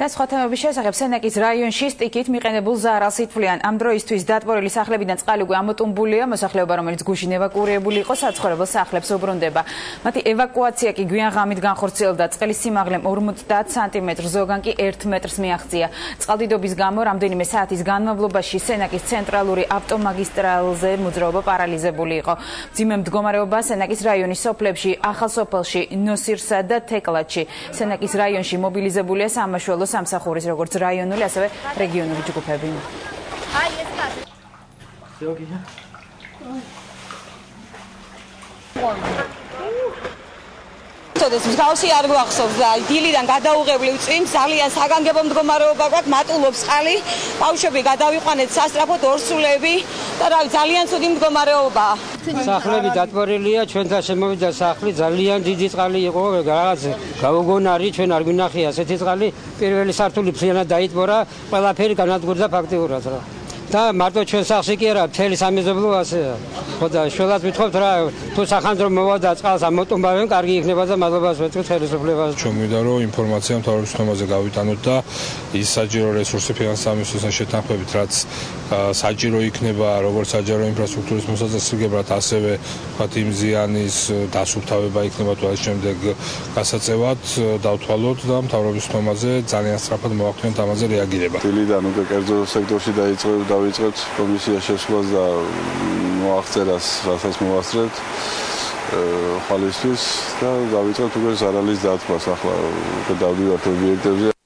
და სხვა თემების შესახებ სენაკის რაიონში სტიქით მიყენებულ ზარალს ითვლიან. Ამ დროისთვის დატბორილი სახლებიდან წყალი უკვე ამოტუმბულია, მოსახლეობა, რომელიც გუშინ ევაკუირებული იყო, საცხოვრებელ სახლებს უბრუნდება. მათი ევაკუაცია კი გვიან ღამით განხორციელდა. წყლის სიმაღლე 50 სანტიმეტრს, ზოგან კი 1 მეტრს მიაღწია. წყალდიდობის გამო რამდენიმე საათის განმავლობაში სენაკის ცენტრალური ავტომაგისტრალზე მოძრაობა პარალიზებული იყო. მძიმე მდგომარეობა სენაკის რაიონის სოფლებში, ახალსოფელში, ნოსირსა და თეკლათში. სენაკის რაიონში მობილიზებულია სამაშველო სამსახურის როგორც რაიონული, ასევე რეგიონული ჯგუფები. აი ეს კაცი. ზოგია. ეს მსგავსი არ გვახსოვს და დილიდან გადაუღებლივ წვიმს ძალიან საგანგებო მდგომარეობა გვაქვს, მატულობს წყალი, ბავშვები გადავიყვანეთ სასწრაფოდ ორსულები და რავი ძალიან ცუდი მდგომარეობაა. სახლები დატბორილია, ჩვენთან შემოვიდა სახლი, ძალიან დიდი წყალი იყო, რაღაც გავუგონარი, ჩვენ არ გვინახია ასეთი წყალი, პირველი სართული მთლიანად დაიტბორა, ყველაფერი განადგურდა ფაქტიურად რა. და მარტო ჩვენ სახლში კი არა, მთელი სამეზობლო ასეა. ხო და შველად ვითხოვთ რა, თუ სახანძრო მოვა და წყალს ამოტუმბავენ, კარგი იქნება და მადლობას ვეთქვით ხელისუფლებას. ჩვენ მინდა რომ ინფორმაცია მთავრობის ხომაზე გავიტანოთ და ის საჯარო რესურსი ფინანსის სამინისტროსთან შეთანხმებით, რაც საჭირო იქნება, როგორც საჯარო ინფრასტრუქტურის მოსაწესრიგებლად, ასევე ვთქვათ იმ ზიანის დასუფთავება იქნება თუ ამ შემდეგ გასაწევად დავთვალოთ და მთავრობის ხომაზე ძალიან სწრაფად მოვახდინოთ ამაზე რეაგირება. დილიდან უკვე კერძო სექტორში დავიწყეთ კომისია შესვლას და მოაღწევას, რასაც მოვასწრებთ ხალისთვის და დავიწყეთ უკვე ზარალის დათმას. ახლა უკვე დავდივართ ობიექტებზე.